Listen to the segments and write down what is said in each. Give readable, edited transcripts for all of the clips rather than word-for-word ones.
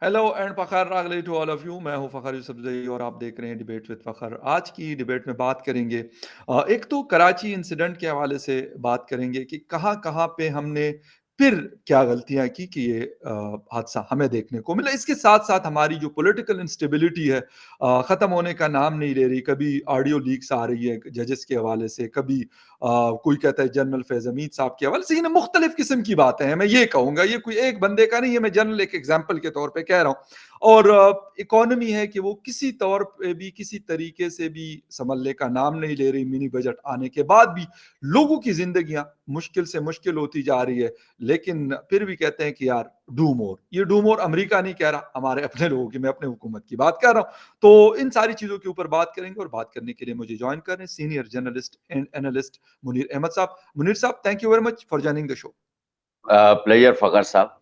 Hello and Fakhar रागले to all of you. मैं हूं फ़खर यूसुफज़ई और आप देख रहे हैं डिबेट विद फ़खर। आज की डिबेट में बात करेंगे एक तो कराची इंसिडेंट के हवाले से बात करेंगे कि कहाँ-कहाँ पे हमने फिर क्या गलतियाँ की कि ये हादसा हमें देखने को मिला। इसके साथ-साथ हमारी जो पॉलिटिकल इंस्टेबिलिटी है ख़त्म होने का नाम नहीं ले रही। कभी ऑडियो लीक्स आ रही है जजेस के हवाले से, कभी कोई कहता है जनरल फैज़ हमीद साहब के हवाले से। ये ना मुख्तलिफ किस्म की बातें हैं, मैं ये कहूँगा। ये कोई एक बंदे का नहीं है, मैं जनरल एक एग्ज़ाम्पल के तौर पे कह रहा हूँ। और इकोनॉमी है कि वो किसी तौर पे भी, किसी तरीके से भी सँभलने का नाम नहीं ले रही। मिनी बजट आने के बाद भी लोगों की ज़िंदगियाँ मुश्किल से मुश्किल होती जा रही है, लेकिन फिर भी कहते हैं कि यार डू मोर। ये डू मोर अमेरिका नहीं कह रहा, हमारे अपने लोगों की, मैं अपने हुकूमत की बात कर रहा हूँ। तो इन सारी चीज़ों के ऊपर बात करेंगे और बात करने के लिए मुझे जॉइन कर रहे हैं senior journalist and analyst Munir Ahmad साहब। मुनीर साहब, thank you very much for joining the show. Pleasure Fakhar साहब।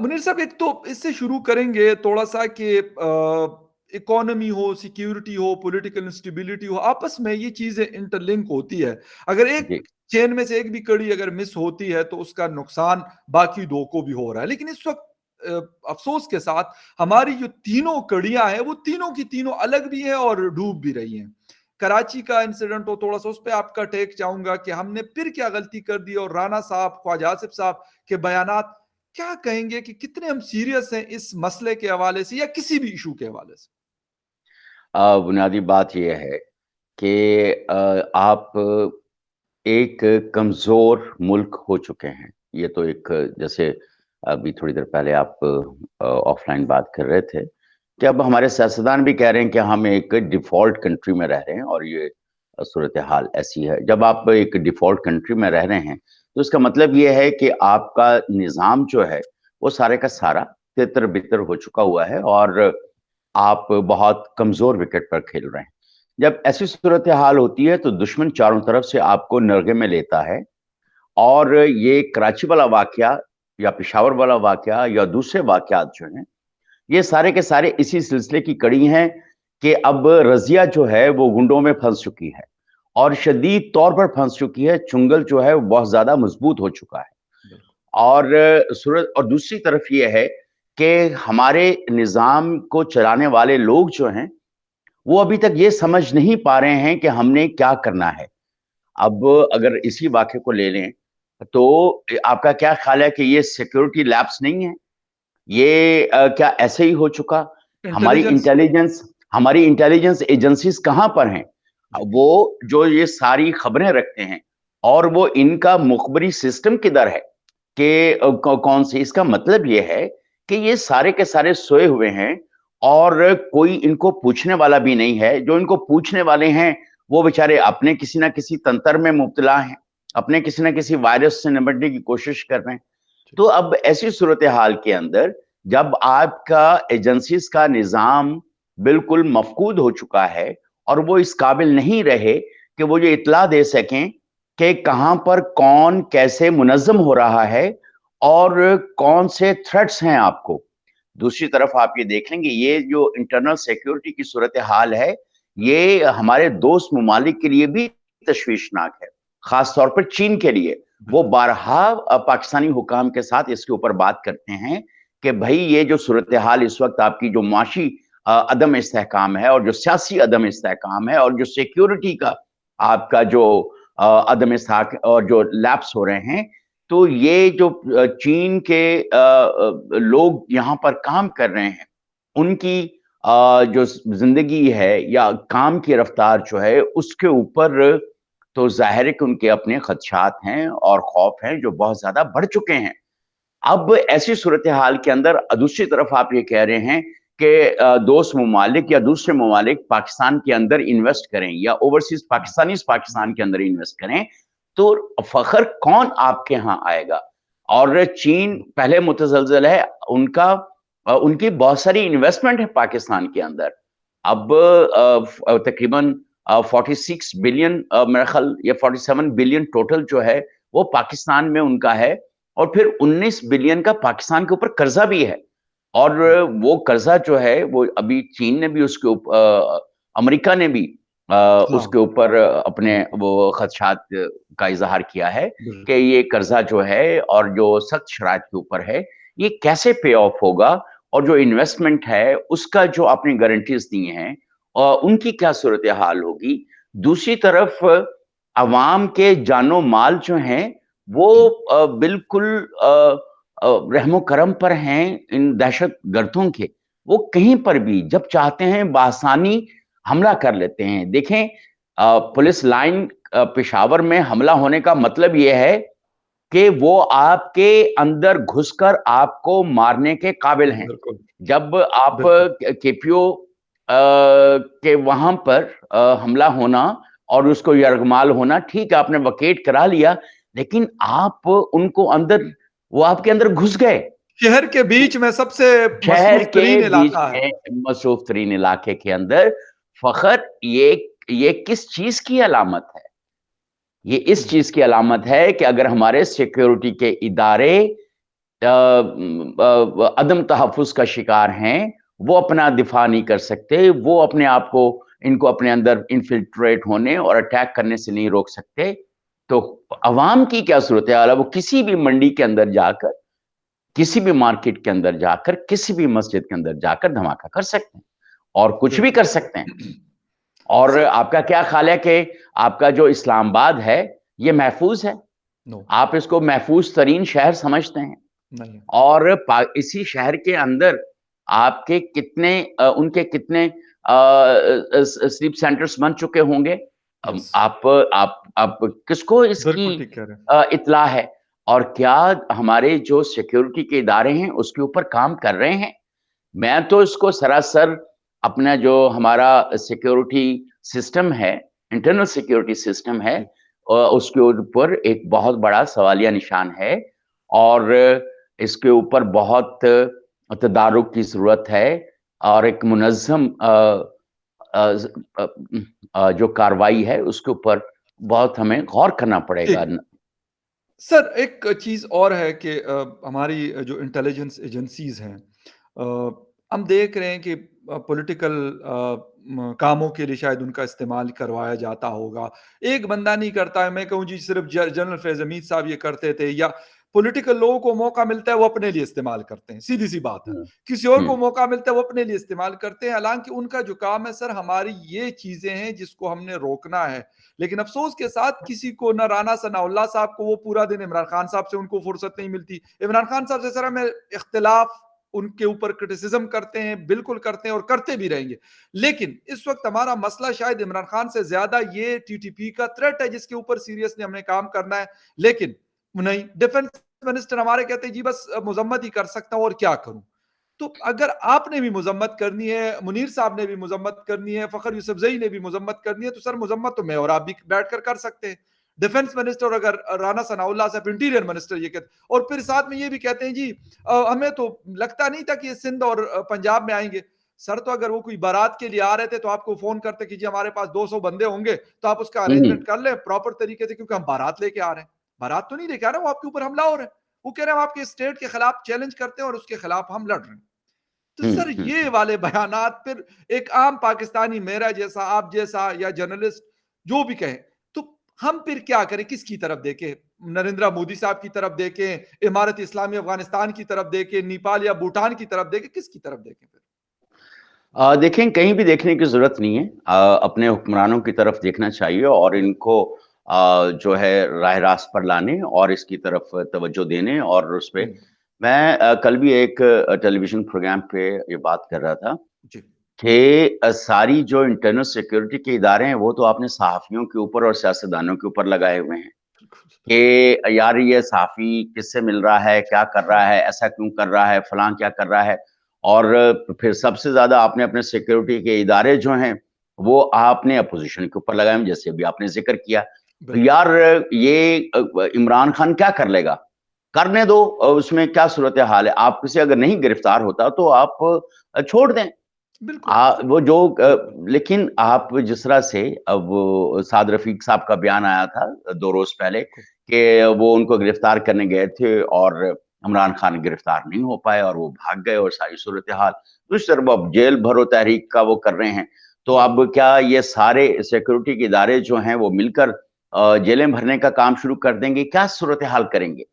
मुनीर साहब, एक तो इससे शुरू करेंगे थोड़ा-सा कि इकोनॉमी हो, सिक्योरिटी हो, पॉलिटिकल इंस्टेबिलिटी हो, आपस में ये चीज़ें इंटरलिंक होती है। अगर एक जी। चेन में से एक भी कड़ी अगर मिस होती है, तो उसका नुकसान बाकी 2 को भी हो रहा है। लेकिन इस वक़्त अफ़सोस के साथ हमारी जो तीनों कड़ियाँ हैं, वो तीनों की तीनों अलग भी हैं और डूब भी रही हैं। कराची का इंसिडेंट हो, थोड़ा-सा उस पे आपका टेक चाहूँगा कि हमने फिर क्या गलती कर दी और राना साहब, ख्वाजा आसिफ साहब के बयानात, क्या कहेंगे कि कितने हम सीरियस हैं इस मसले के हवाले से या किसी भी इशू के हवाले से? बुनियादी बात ये है कि आप एक कमज़ोर मुल्क हो चुके हैं। ये तो एक जैसे अभी थोड़ी देर पहले आप ऑफ़लाइन बात कर रहे थे कि अब हमारे सियासतदान भी कह रहे हैं कि हम एक डिफ़ॉल्ट कंट्री में रह रहे हैं और ये सूरत-ए-हाल ऐसी है। जब आप एक डिफ़ॉल्ट कंट्री में रह रहे हैं, तो इसका मतलब ये है कि आपका निज़ाम जो है, वो सारे का सारा तितर-बितर हो चुका हुआ है और आप बहुत कमज़ोर विकेट पर खेल रहे हैं। जब ऐसी सूरत-ए-हाल होती है तो दुश्मन चारों तरफ से आपको नरगे में लेता है और ये कराची वाला वाक़या या पेशावर वाला वाक़या या दूसरे वाक़यात जो हैं, ये सारे के सारे इसी सिलसिले की कड़ी हैं कि अब रज़िया जो है वो गुंडों में फँस चुकी है और शदीद तौर पर फँस चुकी है। चुंगल जो है वो बहुत ज़्यादा मज़बूत हो चुका है। बिल्कुल। और सूरत और दूसरी तरफ ये है कि हमारे निज़ाम को चलाने वाले लोग जो हैं, वो अभी तक ये समझ नहीं पा रहे हैं कि हमने क्या करना है। अब अगर इसी वाक़ये को ले लें, तो आपका क्या ख़्याल है कि ये सिक्योरिटी लैप्स नहीं है? ये क्या ऐसे ही हो चुका? हमारी इंटेलिजेंस। इंटेलिजेंस हमारी इंटेलिजेंस एजेंसीज़ कहाँ पर हैं? जी। वो जो ये सारी खबरें रखते हैं और वो इनका मुख़बरी सिस्टम किधर है? कि कौन सी इसका मतलब ये है कि ये सारे के सारे सोए हुए हैं और कोई इनको पूछने वाला भी नहीं है। जो इनको पूछने वाले हैं, वो बेचारे अपने किसी न किसी तंत्र में मुब्तला हैं, अपने किसी न किसी वायरस से निपटने की कोशिश कर रहे हैं। जी। तो अब ऐसी सूरत-ए-हाल के अंदर जब आपका एजेंसीज़ का निज़ाम बिल्कुल मफ़कूद हो चुका है और वो इस काबिल नहीं रहे कि वो ये इत्तला दे सकें कि कहाँ पर कौन कैसे मुनज़्ज़म हो रहा है और कौन से थ्रेट्स हैं आपको। दूसरी तरफ आप ये देख लेंगे ये जो इंटरनल सिक्योरिटी की सूरत-ए-हाल है, ये हमारे दोस्त ममालिक के लिए भी तशवीशनाक है, ख़ास तौर पर चीन के लिए। वो बिल्कुल। बारहा पाकिस्तानी हुकाम के साथ इसके ऊपर बात करते हैं कि भई ये जो सूरत-ए-हाल इस वक़्त आपकी जो मुआशी अदम इस्तेहकाम है और जो सियासी अदम इस्तेहकाम है और जो सिक्योरिटी का आपका जो अदम इस्तेहक और जो लैप्स हो रहे हैं, तो ये जो चीन के लोग यहाँ पर काम कर रहे हैं, उनकी जो ज़िंदगी है या काम की रफ़्तार जो है, उसके ऊपर तो ज़ाहिर है कि उनके अपने खदशात हैं और खौफ हैं, जो बहुत ज़्यादा बढ़ चुके हैं। अब ऐसी सूरत-ए-हाल के अंदर दूसरी तरफ आप ये कह रहे हैं कि दोस्त ममालिक या दूसरे ममालिक पाकिस्तान के अंदर इन्वेस्ट करें या ओवरसीज़ पाकिस्तानीज़ पाकिस्तान के अंदर इन्वेस्ट करें, तो फ़ख़्र कौन आपके यहाँ आएगा? और चीन पहले मुतज़लज़ल है, उनकी बहुत सारी इन्वेस्टमेंट है पाकिस्तान के अंदर। अब तकरीबन 46 बिलियन मेरा ख़्याल या 47 बिलियन टोटल जो है, वो पाकिस्तान में उनका है और फिर 19 बिलियन का पाकिस्तान के ऊपर कर्जा भी है और वो कर्जा जो है वो अभी चीन ने भी अमेरिका ने भी हाँ। उसके ऊपर अपने बिल्कुल। वो खदशात का इजहार किया है कि बिल्कुल। ये कर्जा जो है और जो सख्त शराइत के ऊपर है, ये कैसे पे ऑफ होगा और जो इन्वेस्टमेंट है उसका जो आपने गारंटीज दी हैं उनकी क्या सूरत हाल होगी। दूसरी तरफ अवाम के जानो माल जो हैं वो बिल्कुल रहमो करम पर हैं इन दहशत गर्दों के। वो कहीं पर भी जब चाहते हैं बासानी हमला कर लेते हैं। देखें पुलिस लाइन पेशावर में हमला होने का मतलब यह है कि वो आपके अंदर घुसकर आपको मारने के काबिल हैं। बिल्कुल, जब आप बिल्कुल। केपीओ के वहां पर हमला होना और उसको यरगमाल होना, ठीक है आपने वकेट करा लिया, लेकिन आप उनको अंदर, वो आपके अंदर घुस गए। शहर के बीच में सबसे शहर मसरूफ के तरीन बीच इलाका है। में मसरूफ तरीन इलाके के अंदर फखर, ये किस चीज की अलामत है? ये इस जी, चीज की अलामत है कि अगर हमारे सिक्योरिटी के इदारे अदम तहफ़्फ़ुज़ का शिकार हैं, वो अपना दिफा नहीं कर सकते, वो अपने आप को, इनको अपने अंदर इन्फिल्ट्रेट होने और अटैक करने से नहीं रोक सकते, तो अवाम की क्या सूरत हाल है? वो किसी भी मंडी के अंदर जाकर, किसी भी मार्केट के अंदर जाकर, किसी भी मस्जिद के अंदर जाकर धमाका कर सकते हैं और कुछ भी बिल्कुल। कर सकते हैं। और सर आपका क्या ख्याल है कि आपका जो इस्लामाबाद है, ये महफूज है? नो, आप इसको महफूज तरीन शहर समझते हैं नहीं। और इसी शहर के अंदर आपके कितने उनके कितने स्लीप सेंटर्स बन चुके होंगे। यस, आप किसको इसकी बिल्कुल ठीक कह रहे हैं। इत्तला है? और क्या हमारे जो सिक्योरिटी के इदारे हैं उसके ऊपर काम कर रहे हैं? मैं तो इसको सरासर अपना जो हमारा सिक्योरिटी सिस्टम है, इंटरनल सिक्योरिटी सिस्टम है, जी, उसके ऊपर एक बहुत बड़ा सवालिया निशान है और इसके ऊपर बहुत तदारुक की ज़रूरत है और एक मुनज़्ज़म जो कार्रवाई है उसके ऊपर बहुत हमें गौर करना जी। पड़ेगा। सर, एक चीज़ और है कि हमारी जो इंटेलिजेंस एजेंसीज़ हैं, हम देख रहे हैं कि पॉलिटिकल कामों के लिए शायद उनका इस्तेमाल करवाया जाता होगा। एक बंदा नहीं करता है, मैं कहूँ जी सिर्फ़ जनरल फैज़ हमीद साहब ये करते थे, या पॉलिटिकल लोगों को मौका मिलता है वो अपने लिए इस्तेमाल करते हैं, सीधी-सी बात है। हुँ, किसी और हुँ, को मौका मिलता है वो अपने लिए इस्तेमाल करते हैं, हालाँकि उनका जो काम है सर हमारी ये चीज़ें हैं जिसको हमने रोकना है। लेकिन अफ़सोस के साथ किसी को ना राना सनाउल्लाह साहब को वो पूरा दिन इमरान खान साहब से उनको फ़ुर्सत नहीं मिलती। इमरान खान साहब से सर हमें इख्तिलाफ़, उनके ऊपर क्रिटिसिज़्म करते हैं, बिल्कुल करते हैं और करते भी रहेंगे। लेकिन इस वक़्त हमारा मसला शायद इमरान खान से ज़्यादा ये टीटीपी का थ्रेट है जिसके ऊपर सीरियसली हमने काम करना है। लेकिन नहीं, डिफेंस मिनिस्टर हमारे कहते हैं जी बस मज़म्मत ही कर सकता हूँ और क्या करूँ? तो अगर आपने भी मज़म्मत करनी है, मुनीर साहब ने भी मज़म्मत करनी है, फ़खर यूसुफ़ज़ई ने भी मज़म्मत करनी है, तो सर मज़म्मत तो मैं और आप भी बैठकर कर सकते हैं। डिफेंस मिनिस्टर अगर राना सनाउल्लाह साहब इंटीरियर मिनिस्टर ये कहते, और फिर साथ में ये भी कहते हैं जी हमें तो लगता नहीं था कि ये सिंध और पंजाब में आएँगे। सर तो अगर वो कोई बारात के लिए आ रहे थे तो आपको फ़ोन करते कि जी हमारे पास 200 बंदे होंगे, तो आप उसका हुँ, अरेंजमेंट कर लें प्रॉपर तरीके से, क्योंकि हम बारात लेके आ रहे हैं। बारात तो नहीं लेके आ रहे हैं, वो आपके ऊपर हमला हो रहा है। वो कह रहे हैं हम आपके स्टेट के खिलाफ चैलेंज करते हैं और उसके खिलाफ हम लड़ रहे हैं। तो हुँ, सर हुँ, ये वाले बयानात फिर एक आम पाकिस्तानी, मेरा जैसा, आप जैसा या जर्नलिस्ट जो भी कहें, तो हम फिर क्या करें? किसकी तरफ देखें? नरेंद्र मोदी साहब की तरफ देखें, इमारत इस्लामी अफ़गानिस्तान की तरफ देखें, नेपाल या भूटान की तरफ देखें, किसकी तरफ देखें फिर? देखें, कहीं भी देखने की ज़रूरत नहीं है। अपने हुक्मरानों की तरफ देखना चाहिए और इनको जो है राह रास्त पर लाने और इसकी तरफ तवज्जो देने और उस पे हुँ, मैं कल भी एक टेलीविज़न प्रोग्राम पे ये बात कर रहा था जी, कि सारी जो इंटरनल सिक्योरिटी के इदारे हैं, वो तो आपने सहाफ़ियों के ऊपर और सियासतदानों के ऊपर लगाए हुए हैं बिल्कुल, कि यार ये सहाफ़ी किससे मिल रहा है, क्या कर रहा है, ऐसा क्यों कर रहा है, फलाँ क्या कर रहा है। और फिर सबसे ज़्यादा आपने अपने सिक्योरिटी के इदारे जो हैं, वो आपने अपोज़िशन के ऊपर लगाए हैं, जैसे अभी आपने ज़िक्र किया। बिल्कुल, यार ये इमरान खान क्या कर लेगा? करने दो, उसमें क्या सूरत-ए-हाल है? आप किसी अगर नहीं गिरफ्तार होता तो आप छोड़ दें। बिल्कुल, वो जो बिल्कुल। लेकिन आप जिस तरह से अब वो साद रफ़ीक साहब का बयान आया था 2 रोज़ पहले बिल्कुल, कि वो उनको गिरफ्तार करने गए थे और इमरान खान गिरफ्तार नहीं हो पाए और वो भाग गए और सारी सूरत-ए-हाल। दूसरी तरफ अब जेल भरो तहरीक का वो कर रहे हैं। तो अब क्या ये सारे सिक्योरिटी के इदारे जो हैं वो मिलकर जेलें भरने का काम शुरू कर देंगे? क्या सूरत-ए-हाल करेंगे?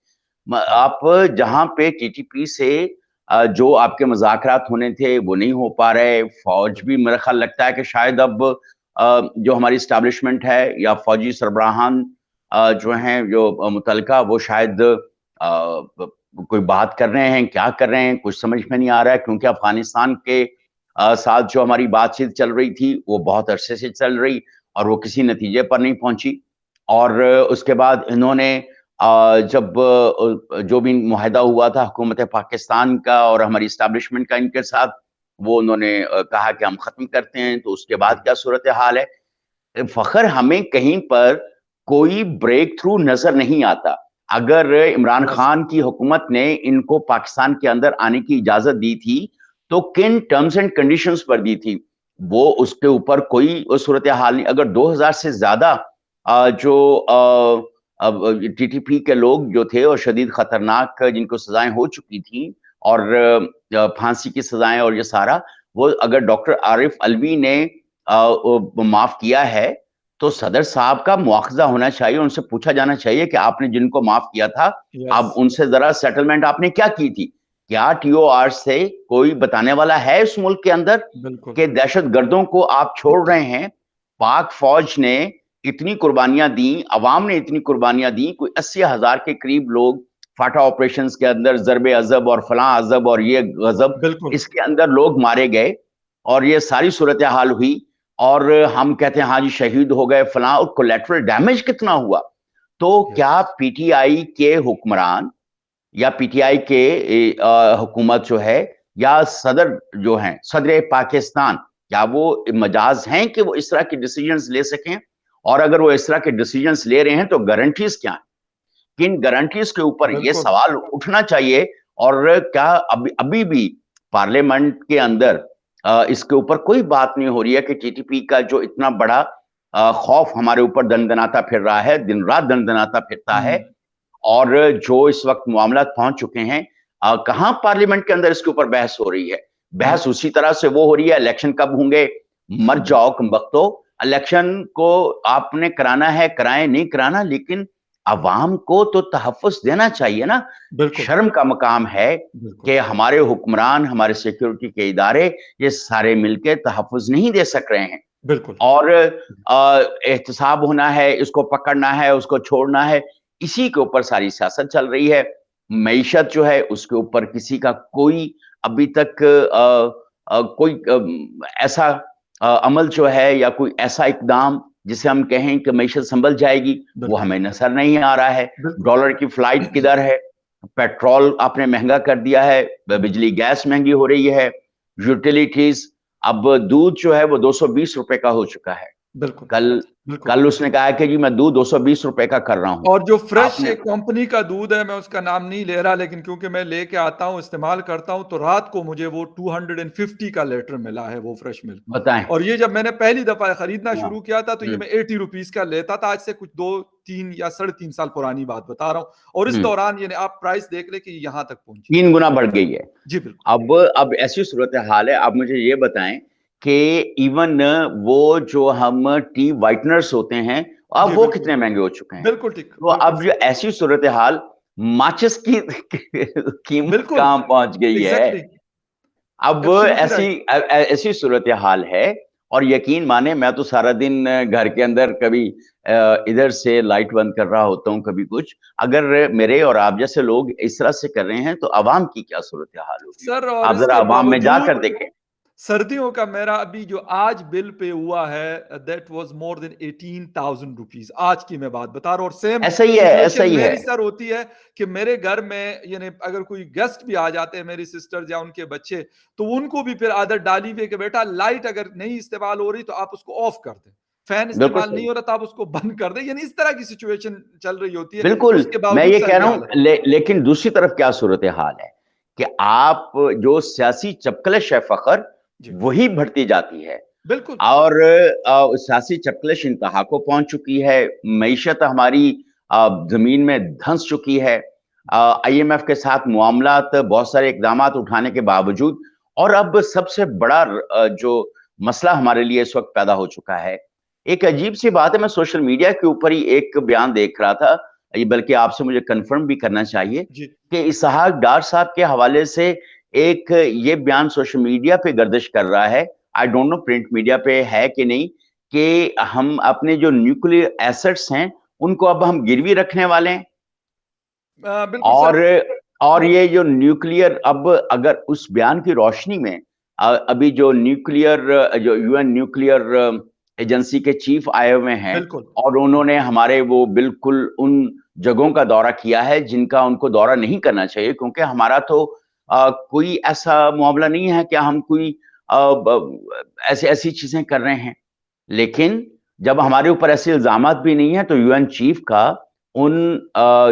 आप जहाँ पे टीटीपी से जो आपके मुज़ाकरात होने थे वो नहीं हो पा रहे। फ़ौज भी मेरा ख़्याल लगता है कि शायद अब जो हमारी एस्टेब्लिशमेंट है या फ़ौजी सरबराहान जो हैं जो मुतल्लिका वो शायद कोई बात कर रहे हैं, क्या कर रहे हैं कुछ समझ में नहीं आ रहा है क्योंकि अफ़गानिस्तान के साथ जो हमारी बातचीत चल रही थी वो बहुत अरसे से चल रही और वो किसी नतीजे पर नहीं पहुँची। और उसके बाद इन्होंने जब जो भी मुआहिदा हुआ था हुकूमत पाकिस्तान का और हमारी एस्टेब्लिशमेंट का इनके साथ, वो उन्होंने कहा कि हम ख़त्म करते हैं, तो उसके बाद जी। क्या सूरत-ए-हाल है? फ़ख़्र हमें कहीं पर कोई ब्रेक थ्रू नज़र नहीं आता। अगर इमरान यस, खान की हुकूमत ने इनको पाकिस्तान के अंदर आने की इजाज़त दी थी, तो किन टर्म्स एंड कंडीशंस पर दी थी? वो उसके ऊपर कोई सूरत-ए-हाल नहीं। अगर 2000 से ज़्यादा जो अब टीटीपी के लोग जो थे और शदीद खतरनाक जिनको सज़ाएँ हो चुकी थी और फांसी की सज़ाएँ और ये सारा, वो अगर डॉक्टर आरिफ अलवी ने माफ़ किया है, तो सदर साहब का मुआख़ज़ा होना चाहिए, उनसे पूछा जाना चाहिए कि आपने जिनको माफ़ किया था, यस, अब उनसे ज़रा सेटलमेंट आपने क्या की थी? क्या टीओआर से कोई बताने वाला है इस मुल्क के अंदर बिल्कुल। कि दहशतगर्दों को आप छोड़ रहे हैं? पाक फ़ौज ने इतनी कुर्बानियाँ दी, अवाम ने इतनी कुर्बानियाँ दी, कोई 80,000 के करीब लोग फाटा ऑपरेशंस के अंदर ज़र्ब-ए-अज़ब और फलाँ अज़ब और ये गज़ब, बिल्कुल, इसके अंदर लोग मारे गए और ये सारी सूरत-ए-हाल हुई और हम कहते हैं, हाँ जी, शहीद हो गए, फलाँ और कोलैटरल डैमेज कितना हुआ? तो क्या यस, पीटीआई के हुक्मरान या पीटीआई के हुकूमत जो है या सदर जो हैं, सदर पाकिस्तान, क्या वो मजाज हैं कि वो इस तरह की डिसीजंस ले सकें? और अगर वो इस तरह के डिसीजंस ले रहे हैं, तो गारंटीज़ क्या हैं? किन गारंटीज़ के ऊपर ये बिल्कुल। सवाल उठना चाहिए और क्या अभी अभी भी पार्लियामेंट के अंदर इसके ऊपर कोई बात नहीं हो रही है कि टीटीपी का जो इतना बड़ा खौफ हमारे ऊपर दनदनाता फिर रहा है, दिन-रात दनदनाता फिरता है हुँ, और जो इस वक़्त मामलात पहुँच चुके हैं कहाँ पार्लियामेंट के अंदर इसके ऊपर बहस हो रही है? बहस बिल्कुल। उसी तरह से वो हो रही है इलेक्शन कब होंगे? मर जाओ कमबख्तो, इलेक्शन को आपने कराना है, कराएँ, नहीं कराना लेकिन अवाम को तो तहफ़्फ़ुज़ देना चाहिए ना। बिल्कुल, शर्म का मकाम है बिल्कुल, कि हमारे हुक्मरान, हमारे सिक्योरिटी के इदारे, ये सारे मिलके तहफ़्फ़ुज़ नहीं दे सक रहे हैं। बिल्कुल। और एहतसाब होना है, इसको पकड़ना है, उसको छोड़ना है, इसी के ऊपर सारी सियासत चल रही है। मईशत जो है, उसके ऊपर किसी का कोई अभी तक कोई ऐसा अमल जो है या कोई ऐसा इक़दाम जिसे हम कहें कि मईशत सँभल जाएगी, वो बिल्कुल, हमें नज़र नहीं आ रहा है। बिल्कुल, डॉलर की फ्लाइट किधर है? पेट्रोल आपने महँगा कर दिया है, बिजली बिल्कुल, गैस महँगी हो रही है, यूटिलिटीज़ अब दूध जो है वो ₹220 का हो चुका है। बिल्कुल, कल बिल्कुल। कल उसने कहा है कि जी मैं दूध ₹220 का कर रहा हूँ। और जो फ्रेश आपने एक कंपनी का दूध है, मैं उसका नाम नहीं ले रहा, लेकिन क्योंकि मैं लेके आता हूँ, इस्तेमाल करता हूँ, तो रात को मुझे वो 250 का लीटर मिला है, वो फ्रेश मिल्क। बताएँ? और ये जब मैंने पहली दफ़ा खरीदना हाँ। शुरू किया था, तो ये हुँ, मैं ₹80 का लेता था, आज से कुछ 2, 3 या साढ़े 3 साल पुरानी बात बता रहा हूँ। और इस हुँ। दौरान यानी आप प्राइस देख लें कि यहाँ तक पहुँची 3 गुना बढ़ गई है। है। जी, बिल्कुल। अब ऐसी सूरत-ए-हाल है, आप मुझे ये बताएँ कि इवन वो जो हम टी व्हाइटनर्स होते हैं, अब जी, वो बिल्कुल। कितने महँगे हो चुके हैं। बिल्कुल ठीक, तो बिल्कुल अब जो सही। ऐसी सूरत-ए-हाल माचिस की कीमत बिल्कुल, कहाँ पहुँच गई है। एग्ज़ैक्टली, अब एब्सोल्यूटली राइट। ऐसी सूरत-ए-हाल है और यकीन माने मैं तो सारा दिन घर के अंदर कभी इधर से लाइट बंद कर रहा होता हूँ, कभी कुछ। अगर मेरे और आप जैसे लोग इस तरह से कर रहे हैं, तो अवाम की क्या सूरत-ए-हाल होगी? सर और आप ज़रा इसके अवाम में बावजूद जाकर देखें। सर्दियों का मेरा अभी जो आज बिल पे हुआ है that was more than 18,000 rupees आज की मैं बात बता रहा हूँ और सेम ऐसा ही है, ऐसा सिचुएशन ही है। मेरी सर होती है कि मेरे घर में यानी अगर कोई गेस्ट भी आ जाते हैं मेरी सिस्टर्स या उनके बच्चे, तो उनको भी फिर आदत डाली हुई है कि बेटा लाइट अगर नहीं इस्तेमाल हो रही तो आप उसको ऑफ कर दें। फैन बिल्कुल इस्तेमाल नहीं सही। हो रहा तो आप उसको बंद कर दें, यानी इस तरह की सिचुएशन चल रही होती है, बिल्कुल, उसके मैं बावजूद ये सर कह ये रहा हाल हूँ है। लेकिन दूसरी तरफ क्या सूरत-ए-हाल है कि आप जो सियासी चपकलिश है फ़ख़्र, जी, वही बढ़ती जाती है। बिल्कुल। और सियासी चपकलिश इंतहा को पहुँच चुकी है, मईशत हमारी ज़मीन में धँस चुकी है। आईएमएफ के साथ मुआमलात बहुत सारे इक़दामात उठाने के बावजूद और अब सबसे बड़ा जो मसला हमारे लिए इस वक़्त पैदा हो चुका है, एक अजीब-सी बात है, मैं सोशल मीडिया के ऊपर ही एक बयान देख रहा था, ये बल्कि आपसे मुझे कन्फर्म भी करना चाहिए जी, कि इसहाक डार साहब के हवाले से एक ये बयान सोशल मीडिया पे गर्दिश कर रहा है, I don't know print media पे है कि नहीं, कि हम अपने जो न्यूक्लियर एसेट्स हैं उनको अब हम गिरवी रखने वाले हैं। बिल्कुल सर। और ये जो न्यूक्लियर, अब अगर उस बयान की रोशनी में अभी जो यूएन न्यूक्लियर एजेंसी के चीफ आए हुए हैं, बिल्कुल और उन्होंने हमारे वो बिल्कुल उन जगहों का दौरा किया है जिनका उनको दौरा नहीं करना चाहिए, क्योंकि हमारा तो कोई ऐसा मामला नहीं है कि हम कोई ऐसी ऐसी चीजें कर रहे हैं। लेकिन जब हमारे ऊपर ऐसे इल्जामात भी नहीं है, तो यूएन चीफ का उन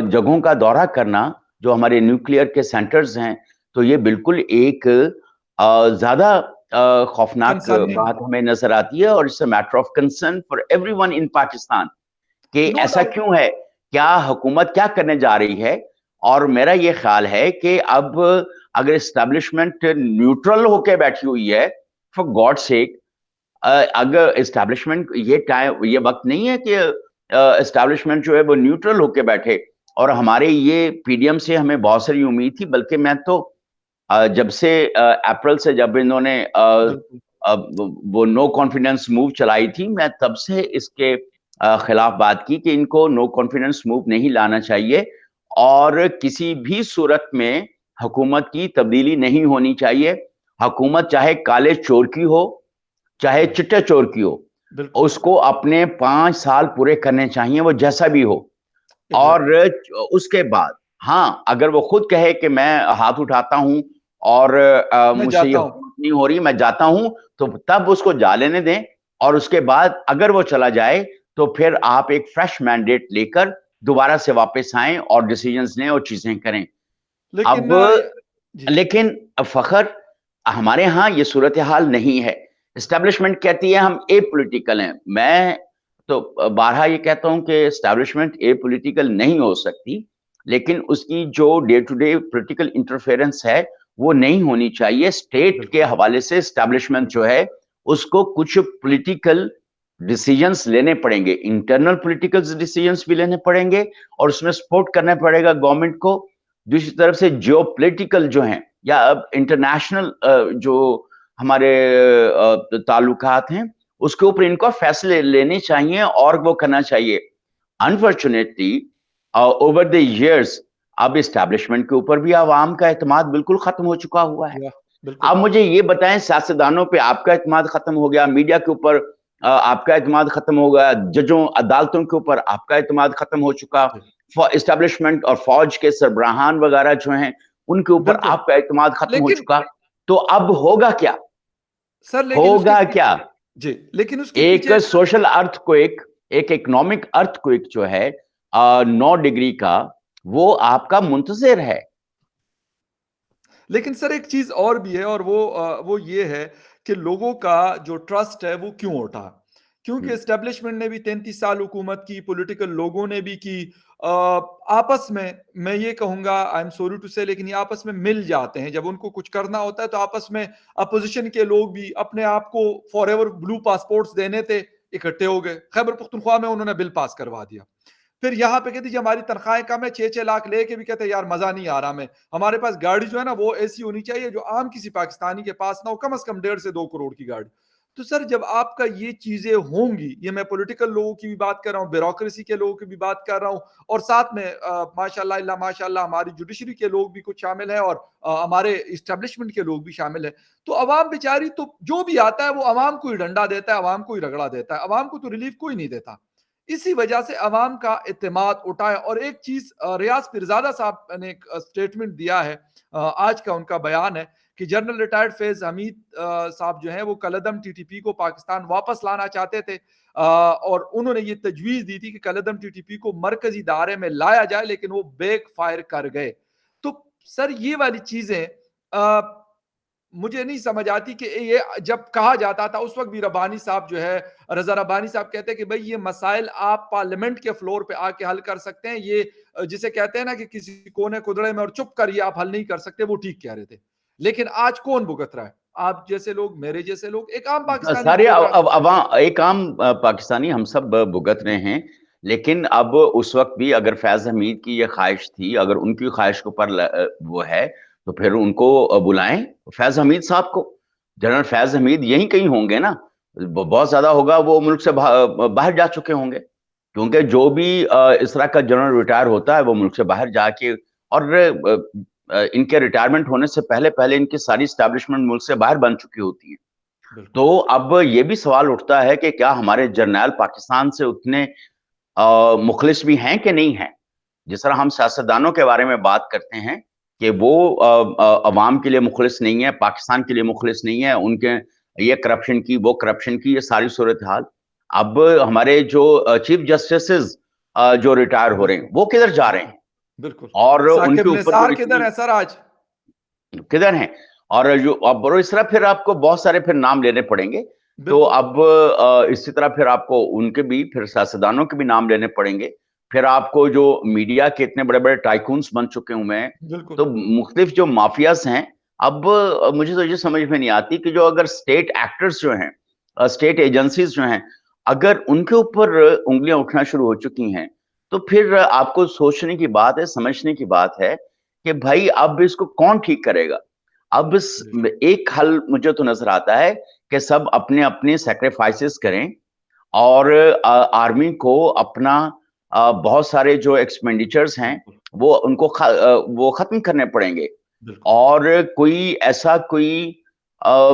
जगहों का दौरा करना जो हमारे न्यूक्लियर के सेंटर्स हैं, तो ये बिल्कुल एक ज्यादा खौफनाक कंसर्न है। बात हमें नजर आती है, और it's a matter of concern for everyone in Pakistan कि नो ऐसा डाउट। क्यों है, क्या हुकूमत क्या करने जा रही है। और मेरा ये ख्याल है कि अब अगर इस्टेब्लिशमेंट न्यूट्रल होके बैठी हुई है, फॉर गॉड सेक, अगर इस्टेब्लिशमेंट, ये वक्त नहीं है कि इस्टेब्लिशमेंट जो है वो न्यूट्रल होके बैठे। और हमारे ये पीडीएम से हमें बहुत सारी उम्मीद थी, बल्कि मैं तो जब से अप्रैल से जब इन्होंने बिल्कुल वो नो कॉन्फिडेंस मूव चलाई थी, मैं तब से इसके खिलाफ बात की कि इनको नो कॉन्फिडेंस मूव नहीं लाना चाहिए, और किसी भी सूरत में हुकूमत की तब्दीली नहीं होनी चाहिए। हुकूमत चाहे काले चोर की हो, चाहे राइट। चिट्टे चोर की हो, बिल्कुल उसको अपने 5 साल पूरे करने चाहिए, वो जैसा भी हो। और एग्जैक्टली। उसके बाद, हाँ, अगर वो खुद कहे कि मैं हाथ उठाता हूं और मैं मुझसे ये जाता हूँ। हुकूमत नहीं हो रही, मैं जाता हूं, तो तब उसको जा लेने दें। और उसके बाद अगर वो चला जाए, तो फिर आप एक फ्रेश मैंडेट लेकर दोबारा से वापस आएं और डिसीजंस लें और चीजें करें। लेकिन अब जी। लेकिन फखर, हमारे यहाँ ये सूरत हाल नहीं है। एस्टेब्लिशमेंट कहती है हम ए पॉलिटिकल हैं। मैं तो बारहा ये कहता हूं कि एस्टेब्लिशमेंट ए पॉलिटिकल नहीं हो सकती, लेकिन उसकी जो day to day political interference है वो नहीं होनी चाहिए। स्टेट के बिल्कुल हवाले से एस्टेब्लिशमेंट जो है उसको कुछ पॉलिटिकल डिसीजंस लेने पड़ेंगे, इंटरनल पॉलिटिकल डिसीजंस भी लेने पड़ेंगे, और उसमें सपोर्ट करना पड़ेगा गवर्नमेंट को। दूसरी तरफ से जियो पॉलिटिकल जो हैं, या अब इंटरनेशनल जो हमारे ताल्लुकात हैं, उसके ऊपर इनको फैसले लेने चाहिए और वो करना चाहिए। अनफॉर्चुनेटली ओवर द इयर्स अब इस्टेब्लिशमेंट के ऊपर भी आवाम का एतमाद बिल्कुल खत्म हो चुका हुआ है। या बिल्कुल। आप मुझे ये बताएं, सियासतदानों पे आपका एतमाद खत्म हो गया, मीडिया के ऊपर आपका एतमाद खत्म हो गया, जजों अदालतों के ऊपर आपका एतमाद खत्म हो चुका, जी, इस्टेब्लिशमेंट और फौज के सरबराहान वगैरह जो हैं उनके ऊपर बिल्कुल। आपका एतमाद खत्म हो लेकिन चुका। तो अब होगा क्या? सर लेकिन उसके होगा क्या? जी, लेकिन उसके एक पीछे सोशल अर्थक्वेक, एक इकोनॉमिक अर्थक्वेक जो है 9 डिग्री का, वो आपका मुंतजर है। लेकिन सर एक चीज़ और भी है, और वो ये है कि लोगों का जो ट्रस्ट है वो क्यों उठा? क्योंकि हम्म, एस्टेब्लिशमेंट ने भी 33 साल हुकूमत की, पॉलिटिकल लोगों ने भी की। अ, आपस में मैं ये कहूँगा, आई एम सॉरी टू से, लेकिन ये आपस में मिल जाते हैं। जब उनको कुछ करना होता है तो आपस में अपोज़िशन के लोग भी अपने आप को फॉरएवर ब्लू पासपोर्ट्स देने थे, इकट्ठे हो गए। खैबर पख्तूनख्वा में उन्होंने बिल पास करवा दिया। फिर यहाँ पे कहती जी हमारी तनख्वाहें कम है, 6-6 लाख लेके भी कहते हैं यार मजा नहीं आ रहा हमें। हमारे पास गाड़ी जो है ना वो ऐसी होनी चाहिए जो आम किसी पाकिस्तानी के पास ना हो, कम से कम 1.5 से 2 करोड़ की गाड़ी। तो सर जब आपका ये चीजें होंगी, ये मैं पॉलिटिकल लोगों की भी बात कर रहा हूँ, ब्यूरोक्रेसी के लोगों की भी बात कर रहा हूँ, और साथ में माशाल्लाह इल्ला माशाल्लाह हमारी जुडिशरी के लोग भी कुछ शामिल हैं, और हमारे इस्टेब्लिशमेंट के लोग भी शामिल हैं। तो अवाम बेचारी तो जो भी आता है वो अवाम को ही डंडा देता है, अवाम को ही रगड़ा देता है, अवाम को तो रिलीफ कोई नहीं देता। इसी वजह से अवाम का इत्तेमाद उठा है। और एक चीज रियाज पीरजादा साहब ने एक स्टेटमेंट दिया है, आज का उनका बयान है कि जनरल रिटायर्ड फैज हमीद साहब जो हैं वो कलदम टीटीपी को पाकिस्तान वापस लाना चाहते थे, और उन्होंने ये तजवीज दी थी कि कलदम टीटीपी को मरकजी दायरे में लाया जाए, लेकिन वो बैक फायर कर गए। तो सर ये वाली चीजें मुझे नहीं समझ आती कि ये जब कहा जाता था उस वक्त भी रब्बानी साहब जो है, रजा रब्बानी साहब कहते हैं कि भाई ये मसाइल आप पार्लियामेंट के फ्लोर पे आके हल कर सकते हैं, ये जिसे कहते हैं ना कि किसी कोने कुदड़े में और चुप कर ये आप हल नहीं कर सकते, वो ठीक कह रहे थे। लेकिन आज कौन भुगत रहा है? आप जैसे लोग, मेरे जैसे लोग, एक आम पाकिस्तानी सारे भुगत रहा है। अब एक आम पाकिस्तानी हम सब भुगत रहे जी, हैं। लेकिन अब उस वक्त भी अगर फैज हमीद की ये ख्वाहिश थी, अगर उनकी ख्वाहिश के ऊपर वो है, तो फिर उनको बुलाएं, फैज हमीद साहब को। जनरल फैज हमीद यहीं कहीं होंगे ना, बहुत ज्यादा होगा वो मुल्क से बाहर जा चुके होंगे, क्योंकि जो भी इस तरह का जनरल रिटायर होता है वो मुल्क से बाहर जाके, और इनके रिटायरमेंट होने से पहले पहले इनकी सारी स्टैब्लिशमेंट मुल्क से बाहर बन चुकी होती है। बिल्कुल। तो अब ये भी सवाल उठता है कि क्या हमारे जर्नैल पाकिस्तान से उतने मुखलिस भी हैं कि नहीं हैं। जिस तरह हम सियासतदानों के बारे में बात करते हैं कि वो अवाम के लिए मुखलिस नहीं है, पाकिस्तान के लिए मुखलिस नहीं है, उनके ये करप्शन की, वो करप्शन की, ये सारी सूरत हाल। अब हमारे जो चीफ जस्टिस जो रिटायर हो रहे हैं, बिल्कुल। वो किधर जा रहे बिल्कुल। हैं, बिल्कुल। और उनके साकिब ऊपर जो निसार किधर इतनी है सर आज? किधर हैं, और जो अब इस तरह फिर आपको बहुत सारे फिर नाम लेने पड़ेंगे। तो बिल्कुल। अब इसी तरह फिर आपको उनके भी, फिर सियासतदानों के भी नाम लेने पड़ेंगे। फिर आपको जो मीडिया के इतने बड़े बड़े टाइकून्स बन चुके हुए हैं, बिल्कुल। तो मुख्तलिफ जो माफियाज हैं, अब मुझे तो ये समझ में नहीं आती कि जो अगर स्टेट एक्टर्स जो हैं, स्टेट एजेंसीज जो हैं, अगर उनके ऊपर उंगलियां उठना शुरू हो चुकी हैं, तो फिर आपको सोचने की बात है, समझने की बात है कि भाई अब इसको कौन ठीक करेगा। अब एक हल मुझे तो नजर आता है कि सब अपने अपने सेक्रीफाइसेस करें, और आर्मी को अपना बहुत सारे जो एक्सपेंडिचर्स हैं बिल्कुल। वो उनको वो खत्म करने पड़ेंगे, बिल्कुल। और कोई ऐसा कोई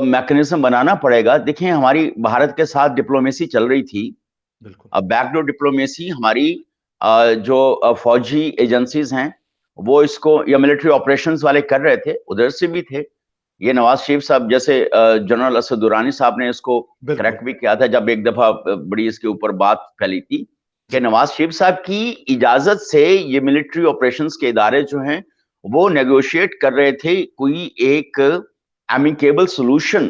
मैकेनिज्म बनाना पड़ेगा। देखिए, हमारी भारत के साथ डिप्लोमेसी चल रही थी, बिल्कुल। बैकडोर डिप्लोमेसी हमारी, जो फौजी एजेंसीज हैं वो इसको, या मिलिट्री ऑपरेशंस वाले कर रहे थे, उधर से भी थे। ये नवाज शरीफ साहब जैसे जनरल असद दुरानी साहब ने इसको बिल्कुल। करेक्ट भी किया था, जब एक दफा बड़ी इसके ऊपर बात फैली थी कि जी। नवाज शरीफ साहब की इजाजत से ये मिलिट्री ऑपरेशंस के इदारे जो हैं वो नेगोशिएट कर रहे थे कोई एक एमिकेबल सोल्यूशन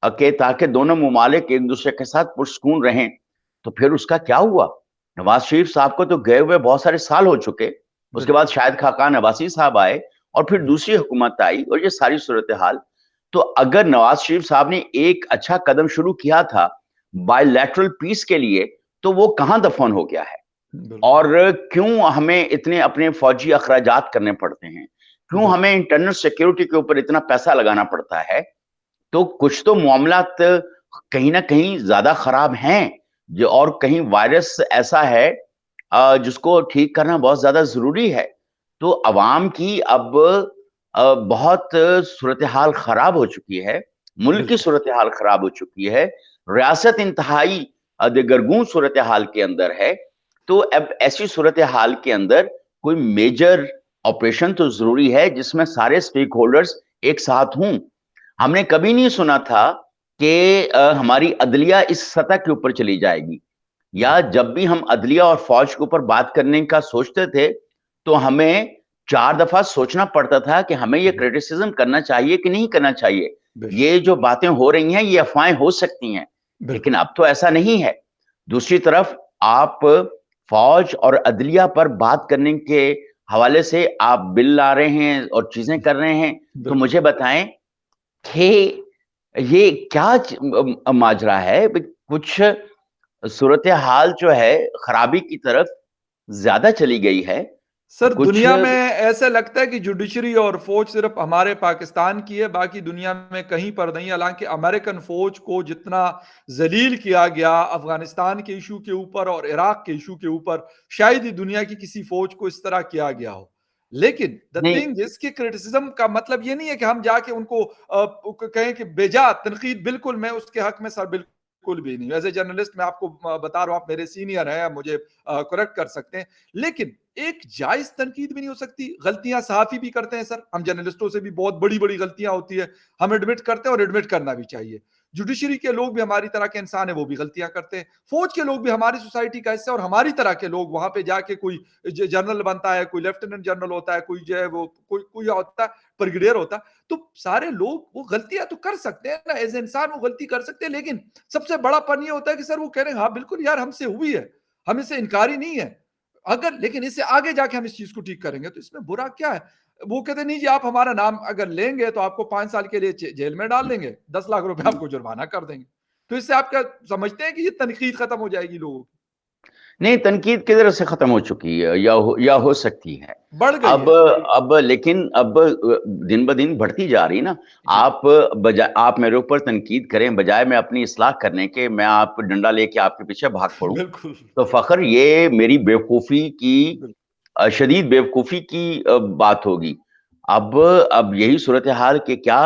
के, ताकि दोनों मुमालिक एक दूसरे के साथ पुरसकून रहें। तो फिर उसका क्या हुआ? नवाज शरीफ साहब को तो गए हुए बहुत सारे साल हो चुके। उसके बाद बिल्कुल। शाहिद खाकान अब्बासी साहब आए, और फिर बिल्कुल। दूसरी हुकूमत आई, और ये सारी सूरत हाल। तो अगर नवाज शरीफ साहब ने एक अच्छा कदम शुरू किया था बायलैटरल पीस के लिए, तो वो कहां दफन हो गया है? बिल्कुल। और क्यों हमें इतने अपने फौजी अखराजात करने पड़ते हैं? क्यों हमें बिल्कुल। इंटरनल सिक्योरिटी के ऊपर इतना पैसा लगाना पड़ता है? तो कुछ तो मामलात कहीं ना कहीं ज्यादा खराब हैं, जो और कहीं वायरस ऐसा है जिसको ठीक करना बहुत ज्यादा जरूरी है। तो अवाम की अब बहुत सूरत हाल खराब हो चुकी है, मुल्क की बिल्कुल। सूरत हाल खराब हो चुकी है, रियासत इंतहाई दिगरगूं सूरत हाल के अंदर है। तो अब ऐसी सूरत हाल के अंदर कोई मेजर ऑपरेशन तो जरूरी है जिसमें सारे स्टेक होल्डर्स एक साथ हों। हमने कभी नहीं सुना था कि हमारी अदलिया इस सतह के ऊपर चली जाएगी, या बिल्कुल। जब भी हम अदलिया और फौज के ऊपर बात करने का सोचते थे, तो हमें 4 दफा सोचना पड़ता था कि हमें ये बिल्कुल। क्रिटिसिज्म करना चाहिए कि नहीं करना चाहिए। बेशक। ये जो बातें हो रही हैं ये अफवाहें हो सकती हैं, लेकिन बिल्कुल। अब तो ऐसा नहीं है। दूसरी तरफ आप फौज और अदलिया पर बात करने के हवाले से आप बिल ला रहे हैं और चीजें कर रहे हैं। तो बिल्कुल। मुझे बताएं कि ये क्या माजरा है? कुछ सूरत हाल जो है खराबी की तरफ ज्यादा चली गई है। सर कुछ दुनिया में ऐसा लगता है कि जुडिशरी और फौज सिर्फ हमारे पाकिस्तान की है, बाकी दुनिया में कहीं पर नहीं। हालांकि अमेरिकन फौज को जितना जलील किया गया अफगानिस्तान के इशू के ऊपर और इराक के इशू के ऊपर, शायद ही दुनिया की किसी फौज को इस तरह किया गया हो। लेकिन द नहीं, थिंग इसके क्रिटिसिज्म का मतलब ये नहीं है कि हम जाके उनको कहें कि बेजा तनकीद, बिल्कुल मैं उसके हक में सर बिल्कुल भी नहीं। एज ए जर्नलिस्ट मैं आपको बता रहा हूं, आप मेरे सीनियर हैं, मुझे करेक्ट कर सकते हैं। लेकिन एक जायज तनकीद भी नहीं हो सकती। गलतियां सहाफी भी करते हैं सर, हम जर्नलिस्टों से भी बहुत बड़ी बड़ी गलतियां होती है, हम एडमिट करते हैं और एडमिट करना भी चाहिए। जुडिशरी के लोग भी हमारी तरह के इंसान है, वो भी गलतियां करते हैं। फौज के लोग भी हमारी सोसाइटी का हिस्सा है, और हमारी तरह के लोग वहां पे जाके कोई जनरल बनता है, कोई लेफ्टिनेंट जनरल होता है, कोई जो है वो कोई कोई होता है, ब्रिगेडियर होता है। तो सारे लोग वो गलतियां तो कर सकते हैं ना, एज इंसान वो गलती कर सकते हैं। लेकिन सबसे बड़ा पन ये होता है कि सर वो कह रहे हैं हाँ बिल्कुल यार हमसे हुई है, हम इससे इनकारी नहीं है। अगर लेकिन इससे आगे जाके हम इस चीज को ठीक करेंगे तो इसमें बुरा क्या है? वो कहते नहीं जी आप हमारा नाम अगर लेंगे तो आपको 5 साल के लिए जेल में डाल देंगे, 10 लाख रुपए आपको जुर्माना कर देंगे। तो इससे आप क्या समझते हैं कि ये तनकीद खत्म हो जाएगी लोगों की? नहीं, तनकीद किधर से खत्म हो चुकी है या हो सकती है। बढ़ गई अब है। लेकिन अब दिन ब दिन बढ़ती जा रही ना। जी। आप मेरे ऊपर तनकीद करें, बजाय मैं अपनी इस्लाह करने के मैं आप डंडा लेके आपके पीछे भाग पड़ूं, बिल्कुल। तो फ़ख्र ये मेरी बेवकूफ़ी की बिल्कुल। शदीद बेवकूफ़ी की बात होगी। अब यही सूरत-ए-हाल कि क्या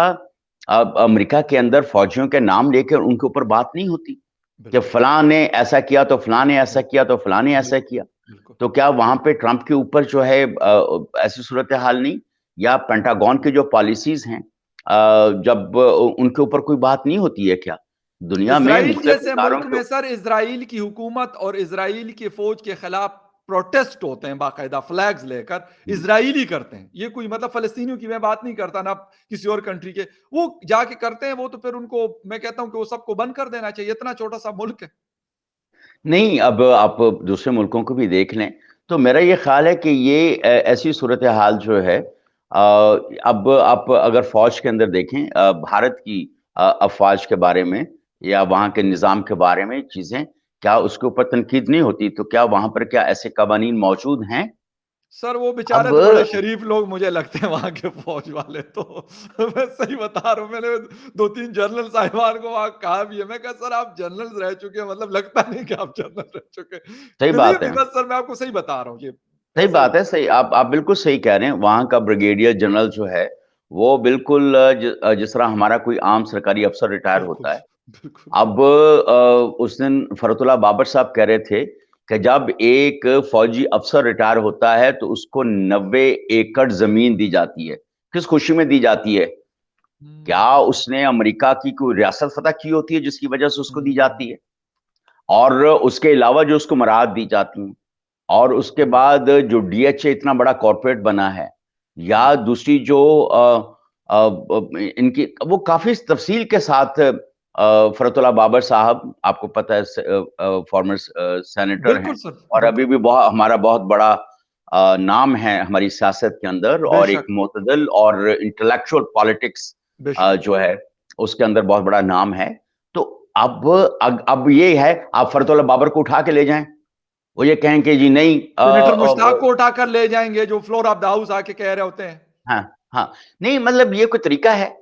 अब अमेरिका के अंदर फ़ौजियों के नाम लेकर उनके ऊपर बात नहीं होती? कि बिल्कुल। फलाँ ने ऐसा किया तो फलाँ ने ऐसा बिल्कुल। किया तो फलाँ ने ऐसा बिल्कुल। किया। बिल्कुल। तो क्या वहाँ पे ट्रंप के ऊपर जो है ऐसी सूरत-ए-हाल नहीं? या पेंटागन की जो पॉलिसीज़ हैं जब उनके ऊपर कोई बात नहीं होती है क्या? दुनिया में इज़राइल मुख्तलिफ जैसे इदारों मुल्क के में सर इज़राइल की हुकूमत और इज़राइल की फ़ौज के खिलाफ प्रोटेस्ट होते हैं बाकायदा फ्लैग्स लेकर, हुँ। इज़राइली करते हैं। ये कोई मतलब फ़लस्तीनियों की मैं बात नहीं करता ना किसी और कंट्री के। वो जाके करते हैं वो तो फिर उनको मैं कहता हूँ कि वो सबको बंद कर देना चाहिए, इतना छोटा-सा मुल्क है। नहीं, अब आप दूसरे मुल्कों को भी देख लें, तो मेरा ये ख़्याल है कि ये ऐसी सूरत-ए-हाल जो है अब आप अगर फ़ौज के अंदर देखें भारत की अफ़वाज के बारे में या वहाँ के निज़ाम के बारे में चीज़ें, क्या उसके ऊपर तनकीद नहीं होती? तो क्या वहाँ पर क्या ऐसे कवानीन मौजूद हैं? सर वो बेचारे अब तो बड़े शरीफ लोग मुझे लगते हैं वहाँ के फ़ौज वाले तो मैं सही बता रहा हूँ मैंने 2-3 जनरल साहिबान को वहाँ कहा भी है। मैं कहा सर आप जनरल्स रह चुके हैं मतलब लगता नहीं कि आप जनरल रह चुके हैं। सही बिलीव बात है। मी बस सर मैं आपको सही बता रहा हूँ ये, सही ऐसा ही बात है, सही आप बिल्कुल सही कह रहे हैं। वहाँ का ब्रिगेडियर जनरल जो है, वो बिल्कुल जिस तरह हमारा कोई आम सरकारी अफ़सर रिटायर बिल्कुल, होता है। बिल्कुल। अब उस दिन फ़रतुल्लाह बाबर साहब कह रहे थे कि जब एक फ़ौजी अफ़सर रिटायर होता है, तो उसको 90 एकड़ ज़मीन दी जाती है। किस खुशी में दी जाती है? क्या हुँ, उसने अमेरिका की कोई रियासत फ़तह की होती है, जिसकी वजह से उसको दी हुँ, जाती है? और उसके अलावा जो उसको मराहत दी जाती हैं। और उसके बिल्कुल। बाद जो डीएचए इतना बड़ा कॉर्पोरेट बना है, या जी, दूसरी जो इनकी वो काफ़ी तफ़सील के साथ फ़रतुल्लाह बाबर साहब आपको पता है फॉर्मर सेनेटर हैं बिल्कुल सर, और अभी बिल्कुल। भी हमारा बहुत बड़ा नाम है हमारी सियासत के अंदर और एक बेशक, मुतदल और इंटेलेक्चुअल पॉलिटिक्स बेशक। जो है, उसके अंदर बहुत बड़ा नाम है। तो अब ये है, आप फ़रतुल्लाह बाबर को उठा के ले जाएँ। वो ये कहें कि जी नहीं सेनेटर मुश्ताक को उठाकर ले जाएँगे जो फ्लोर ऑफ द हाउस आके कह रहे होते हैं। हाँ, हाँ। नहीं मतलब ये कोई तरीका है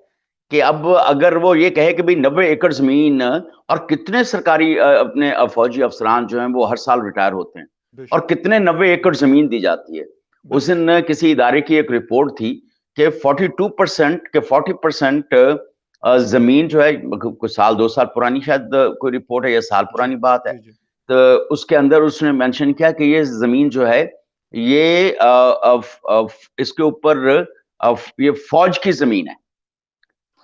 कि अब अगर वो ये कहे कि भई 90 एकड़ ज़मीन और कितने सरकारी अपने फ़ौजी अफ़सरान जो हैं वो हर साल रिटायर होते हैं और बेशक, कितने 90 एकड़ ज़मीन दी जाती है। उस बिल्कुल। दिन किसी इदारे की एक रिपोर्ट थी कि 42% के 40% ज़मीन जो है कुछ साल 2 साल पुरानी शायद कोई रिपोर्ट है या साल जी, पुरानी बात है। जी, जी। तो उसके अंदर उसने मेंशन किया कि ये ज़मीन जो है ये इसके ऊपर ये फ़ौज की ज़मीन है।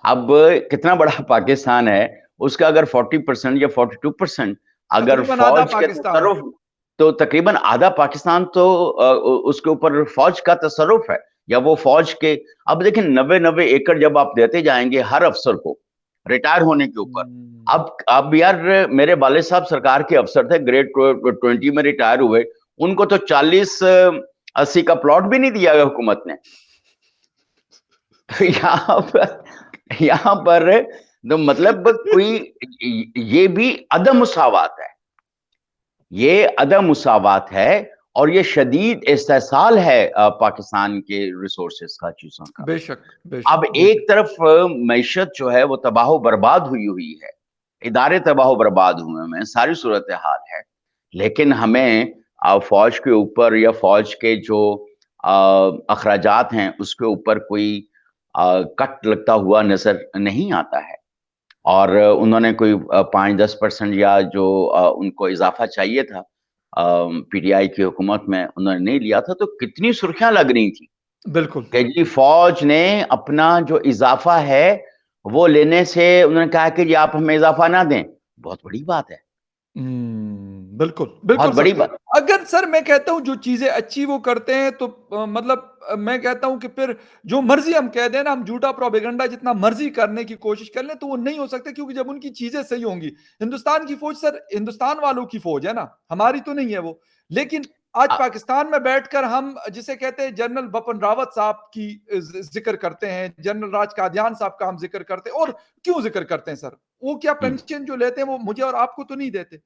अब कितना बड़ा पाकिस्तान है, उसका अगर 40% या 42% अगर तकरीबन आधा फ़ौज के पाकिस्तान। तसर्रुफ़ तो तकरीबन आधा पाकिस्तान तो उसके ऊपर फ़ौज का तसर्रुफ़ है या वो फ़ौज के अब देखिए 90-90 एकड़ जब आप देते जाएँगे हर अफ़सर को, रिटायर होने के ऊपर। हुँ। अब यार मेरे वालिद साहब सरकार के अफ़सर थे, ग्रेड 20 में रिटायर हुए, उनको तो 40-80 का प्लॉट भी नहीं दिया है हुकूमत ने। तो यहाँ पर तो मतलब कोई ये भी अदम मुसावात है। ये अदम मुसावात है और ये शदीद इस्तेहसाल है पाकिस्तान के रिसोर्सेज़ का, चीज़ों का। बेशक, बेशक, अब एक बेशक। तरफ मईशत जो है वो तबाह-ओ-बर्बाद हुई है। इदारे तबाह-ओ-बर्बाद हुए हुए हैं, सारी सूरत-ए-हाल है। लेकिन हमें फ़ौज के ऊपर या फ़ौज के जो अखराजात हैं, उसके ऊपर कोई कट लगता हुआ नज़र नहीं आता है। और उन्होंने कोई 5-10% या जो उनको इज़ाफ़ा चाहिए था पीटीआई की हुकूमत में, उन्होंने नहीं लिया था, तो कितनी सुर्खियाँ लग रही थी बिल्कुल। कि जी फ़ौज ने अपना जो इज़ाफ़ा है, वो लेने से उन्होंने कहा कि जी आप हमें इज़ाफ़ा ना दें। बहुत बड़ी बात है, बिल्कुल, बहुत बिल्कुल सर। बड़ी बात। अगर सर मैं कहता हूँ जो चीज़ें अच्छी वो करते हैं तो मतलब मैं कहता हूँ कि फिर जो मर्ज़ी हम कह दें ना, हम झूठा प्रोपेगेंडा जितना मर्ज़ी करने की कोशिश कर लें, तो वो नहीं हो सकता क्योंकि जब उनकी चीज़ें सही होंगी। हिंदुस्तान की फ़ौज सर हिंदुस्तान वालों की फ़ौज है ना, हमारी तो नहीं है वो। लेकिन आज अ, पाकिस्तान में बैठकर हम जिसे कहते हैं जनरल बिपिन रावत साहब की ज़िक्र करते हैं, जनरल राज कादियान साहब का हम ज़िक्र करते हैं और क्यों ज़िक्र करते हैं सर? वो क्या हुँ, पेंशन जो लेते हैं वो मुझे और आपको तो नहीं देते।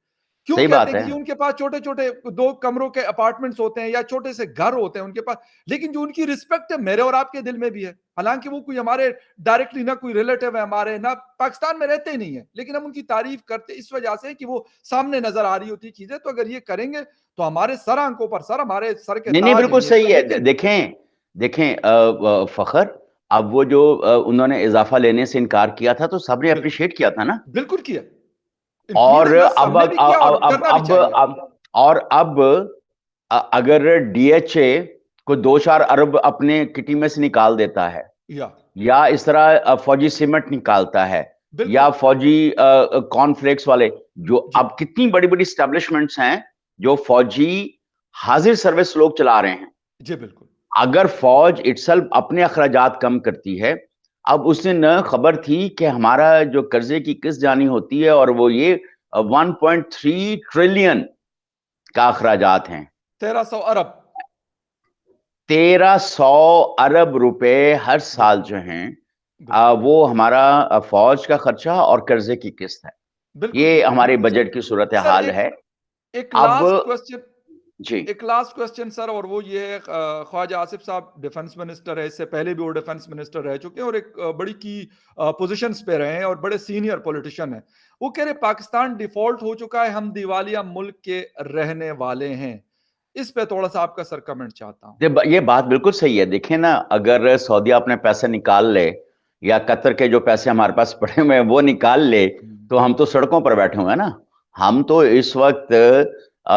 क्यों सही कहते बात हैं है। कि जो उनके पास छोटे-छोटे 2 कमरों के अपार्टमेंट्स होते हैं या छोटे से घर होते हैं उनके पास, लेकिन जो उनकी रिस्पेक्ट है मेरे और आपके दिल में भी है। हालाँकि वो कोई हमारे डायरेक्टली ना कोई रिलेटिव है हमारे, ना पाकिस्तान में रहते ही नहीं है, लेकिन हम उनकी तारीफ़ करते इस वजह से कि वो सामने नज़र आ रही होती है चीज़ें, तो अगर ये करेंगे तो हमारे सर आँखों पर सर, हमारे सर के नहीं, नहीं, ताज हैं बिल्कुल ये। सही है। लेकिन देखें देखें फ़ख़्र, अब वो जो उन्होंने इज़ाफ़ा लेने से इनकार किया था, तो सबने बिल्कुल, एप्रिशिएट किया था ना। बिल्कुल किया। और इंक्लूडिंग अस, अब हमने भी किया और करना भी चाहिए। अब अगर डीएचए को 2-4 अरब अपने किटी में से निकाल देता है, या या इस तरह फौजी सीमेंट निकालता है, या बिल्कुल, फौजी कॉर्नफ्लेक्स वाले, जो जी, अब कितनी बड़ी-बड़ी एस्टेब्लिशमेंट्स हैं, जो फौजी हाज़िर सर्विस लोग चला रहे हैं। जी बिल्कुल। अगर फ़ौज इटसेल्फ अपने अखराजात कम करती है, अब उस दिन खबर थी कि हमारा जो कर्ज़े की किस्त जानी होती है, और वो ये 1.3 ट्रिलियन का अखराजात हैं। 1300 अरब। 1300 अरब रुपए हर साल बिल्कुल, जो हैं, बिल्कुल, वो हमारा फ़ौज का खर्चा और कर्ज़े की किस्त है। बिल्कुल ये ठीक है, हमारे बिल्कुल सही। बजट की सर सूरत-ए-हाल एक है। एक अब लास्ट क्वेश्चन जी, एक लास्ट क्वेश्चन सर, और वो ये है, ख्वाजा आसिफ साहब डिफेंस मिनिस्टर है, इससे पहले भी वो डिफेंस मिनिस्टर रह चुके हैं और एक बड़ी की पोजीशंस पे रहे हैं और बड़े सीनियर पॉलिटिशियन हैं। वो कह रहे पाकिस्तान डिफॉल्ट हो चुका है, हम दिवालिया मुल्क के रहने वाले हैं। इस पे थोड़ा सा आपका सर कमेंट चाहता हूँ। ये बात बिल्कुल सही है। देखिए ना, अगर सऊदीया अपने पैसे निकाल ले, या कतर के जो पैसे हमारे पास पड़े हुए हैं वो निकाल ले, हम्म, तो हम तो सड़कों पर बैठे हुए हैं ना। हम तो इस वक्त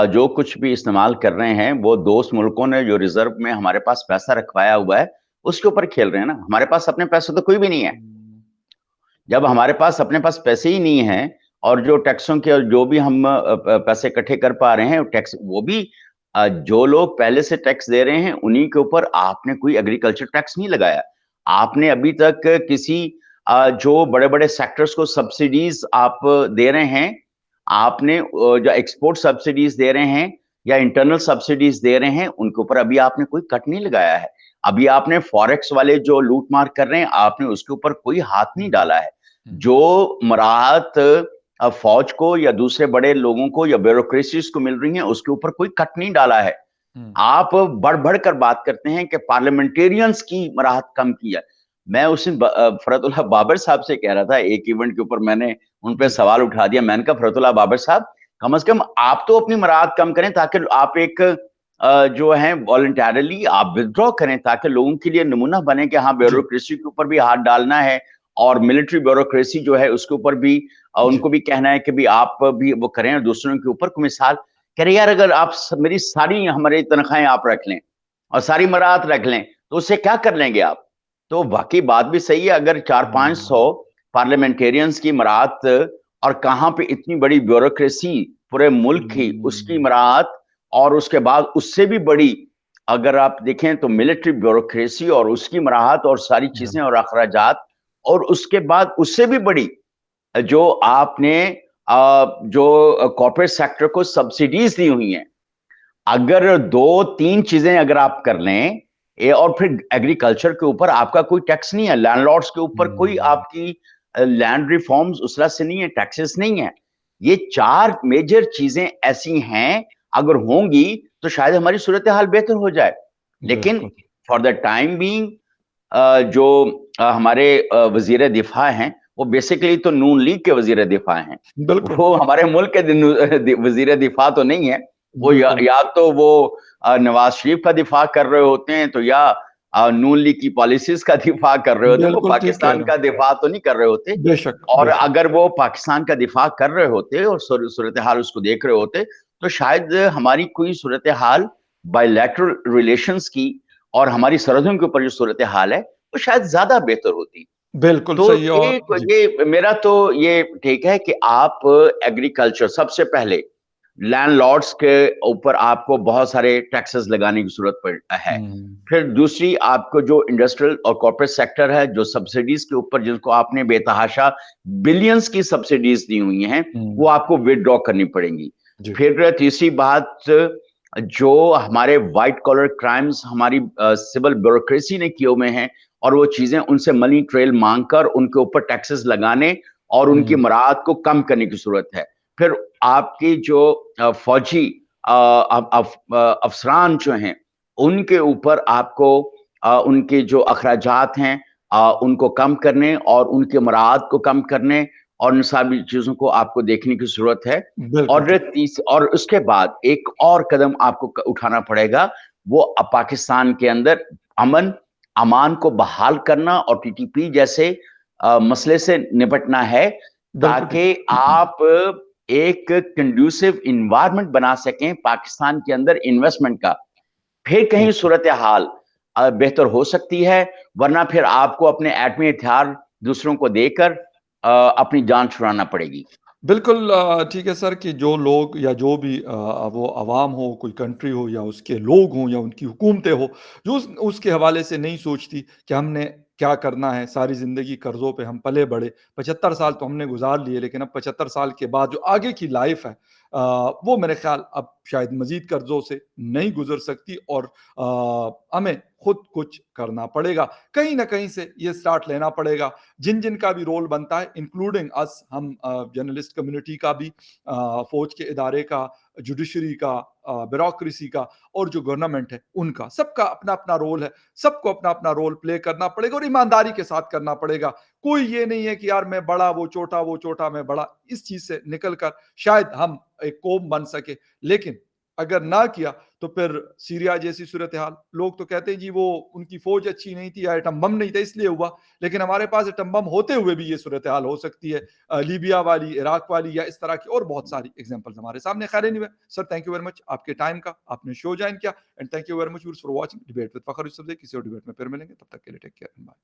जो कुछ भी इस्तेमाल कर रहे हैं, वो दोस्त मुल्कों ने जो रिजर्व में हमारे पास पैसा रखवाया हुआ है, उसके ऊपर खेल रहे हैं ना। हमारे पास अपने पैसे तो कोई भी नहीं है। हम्म, जब हमारे पास अपने पास पैसे ही नहीं है, और जो टैक्सों के जो भी हम पैसे इकट्ठे कर पा रहे हैं, टैक्स वो भी जो लोग पहले से टैक्स दे रहे हैं, उन्हीं के ऊपर आपने कोई एग्रीकल्चर टैक्स नहीं लगाया। आपने अभी तक किसी जो बड़े-बड़े सेक्टर्स को सब्सिडीज आप दे रहे हैं, आपने जो एक्सपोर्ट सब्सिडीज दे रहे हैं, या इंटरनल सब्सिडीज दे रहे हैं, उनके ऊपर अभी आपने कोई कट नहीं लगाया है। अभी आपने फॉरेक्स वाले जो लूट मार कर रहे हैं, आपने उसके ऊपर कोई हाथ नहीं हम्म, डाला है। हम्म, जो मराहत फौज को या दूसरे बड़े लोगों को या ब्यूरोक्रेसीज को मिल रही है, उसके ऊपर कोई कट नहीं डाला है। हम्म, आप बढ़-बढ़ कर बात करते हैं कि पार्लियामेंटेरियंस की मराहत कम की है। मैं उस दिन फरतुल्लाह बाबर साहब से कह रहा था, एक इवेंट के ऊपर मैंने उन पे जी, सवाल उठा दिया। मैंने कहा, फरतुल्लाह बाबर साहब, कम से कम आप तो अपनी मराहत कम करें, ताकि आप एक जो है वॉलंटरली आप विथड्रॉ करें, ताकि लोगों के लिए नमूना बने कि हाँ, जी, ब्यूरोक्रेसी के ऊपर भी हाथ डालना है, और मिलिट्री ब्यूरोक्रेसी जो है उसके ऊपर भी जी, उनको भी कहना है कि भी आप भी वो करें, और दूसरों के ऊपर को मिसाल कह रहे, यार अगर आप मेरी सारी हमारी तनख्वाहें आप रख लें और सारी मराहत रख लें, तो उससे क्या कर लेंगे आप? तो वाकई बात भी सही है। अगर 400-500 हम्म, पार्लियामेंटेरियंस की मराहत, और कहाँ पे इतनी बड़ी ब्यूरोक्रेसी पूरे मुल्क की, उसकी हम्म, मराहत, और उसके बाद उससे भी बड़ी अगर आप देखें तो मिलिट्री ब्यूरोक्रेसी और उसकी मराहत और सारी चीजें बिल्कुल, और अखराजात, और उसके बाद उससे भी बड़ी जो आपने जो कॉर्पोरेट सेक्टर को सब्सिडीज दी हुई हैं, अगर 2-3 चीजें अगर आप कर लें, और फिर एग्रीकल्चर के ऊपर आपका कोई टैक्स नहीं है, लैंडलॉर्ड्स के ऊपर कोई हम्म, आपकी लैंड रिफॉर्म्स उस तरह से नहीं है, टैक्सेस नहीं है। ये 4 मेजर चीजें ऐसी हैं, अगर होंगी तो शायद हमारी सूरत हाल बेहतर हो जाए। लेकिन बिल्कुल, फॉर द टाइम बीइंग जो हमारे वजीर दिफा हैं, वो बेसिकली तो नून लीग के वजीर दिफा हैं। बिल्कुल, वो हमारे मुल्क के वजीर दिफा तो नहीं है। वो बिल्कुल, या तो वो नवाज शरीफ का दिफा कर रहे होते हैं, तो या नून लीग की पॉलिसीज का दिफा कर रहे होते हैं। वो बिल्कुल ठीक कह पाकिस्तान रहे का हो। दिफा तो नहीं कर रहे होते। बेशक, और बेशक। अगर वो पाकिस्तान का दिफा कर रहे होते और सूरत हाल उसको देख रहे होते, तो शायद हमारी कोई सूरत हाल बायलैटरल रिलेशंस की, और हमारी सरहदों के ऊपर जो सूरत हाल है, वो शायद ज्यादा बेहतर होती। बिल्कुल तो सही है और जी, ये मेरा तो ये ठीक है कि आप एग्रीकल्चर सबसे पहले लैंडलॉर्ड्स के ऊपर आपको बहुत सारे टैक्सेस लगाने की जरूरत पड़ है। हुँ, फिर दूसरी, आपको जो इंडस्ट्रियल और कॉर्पोरेट सेक्टर है, जो सब्सिडीज के ऊपर जिनको आपने बेतहाशा बिलियंस की सब्सिडीज दी हुई हैं, वो हुँ, आपको विदड्रॉ करनी पड़ेंगी। जी, फिर तीसरी बात, जो हमारे व्हाइट कॉलर क्राइम्स हमारी सिविल ब्यूरोक्रेसी ने किए हुए हैं, और वो चीजें उनसे मनी ट्रेल मांगकर उनके ऊपर टैक्सेस लगाने और उनकी हुँ, मराहत को कम करने की जरूरत है। फिर आपके जो फौजी अफसरान जो हैं, उनके ऊपर आपको उनके जो अखराजात हैं उनको कम करने और उनके मराद को कम करने और इन सारी चीज़ों को आपको देखने की ज़रूरत है। बिल्कुल और ठीक। और उसके बाद एक और कदम आपको उठाना पड़ेगा, वो पाकिस्तान के अंदर अमन अमान को बहाल करना और टीटीपी जैसे मसले से निपटना है, बिल्कुल ठीक। ताकि आप एक कंड्यूसिव इन्वायरमेंट बना सकें पाकिस्तान के अंदर इन्वेस्टमेंट का। फिर कहीं ओके। सूरत हाल बेहतर हो सकती है, वरना फिर आपको अपने एटमी हथियार दूसरों को देकर अपनी जान छुड़ाना पड़ेगी। बिल्कुल ठीक है सर कि जो लोग या जो भी वो अवाम हो, कोई कंट्री हो या उसके लोग हों या उनकी हुकूमतें हो, जो उसके हवाले से नहीं सोचती कि हमने क्या करना है, सारी ज़िंदगी कर्ज़ों पे हम पले-बढ़े, 75 साल तो हमने गुज़ार लिए, लेकिन अब 75 साल के बाद जो आगे की लाइफ़ है वो मेरे ख़्याल अब शायद मज़ीद कर्ज़ों से नहीं गुज़र सकती और हमें खुद कुछ करना पड़ेगा। कहीं न कहीं से ये स्टार्ट लेना पड़ेगा। जिन-जिन का भी रोल बनता है इंक्लूडिंग अस हम जर्नलिस्ट कम्युनिटी का भी फ़ौज के इदारे का, जुडिशरी का ब्यूरोक्रेसी का और जो गवर्नमेंट है उनका, सबका अपना-अपना रोल है। सबको अपना-अपना रोल प्ले करना पड़ेगा और ईमानदारी के साथ करना पड़ेगा। कोई ये नहीं है कि यार मैं बड़ा, वो छोटा, मैं बड़ा। इस चीज़ से निकल कर शायद हम एक कौम बन सके। लेकिन अगर ना किया तो फिर सीरिया जैसी सूरत-ए-हाल, लोग तो कहते हैं जी वो उनकी फ़ौज अच्छी नहीं थी, एटम बम नहीं था इसलिए हुआ। लेकिन हमारे पास एटम बम होते हुए भी ये सूरत-ए-हाल हो सकती है। लीबिया वाली, इराक वाली या इस तरह की और बहुत सारी एग्ज़ाम्पल्स हमारे सामने। खैर anyway sir thank you very much आपके टाइम का, आपने शो जॉइन किया and thank you very much viewers for watching debate with Fakhar Yousafzai. किसी और डिबेट में फिर मिलेंगे, तब तक के लिए टेक केयर एंड बाय।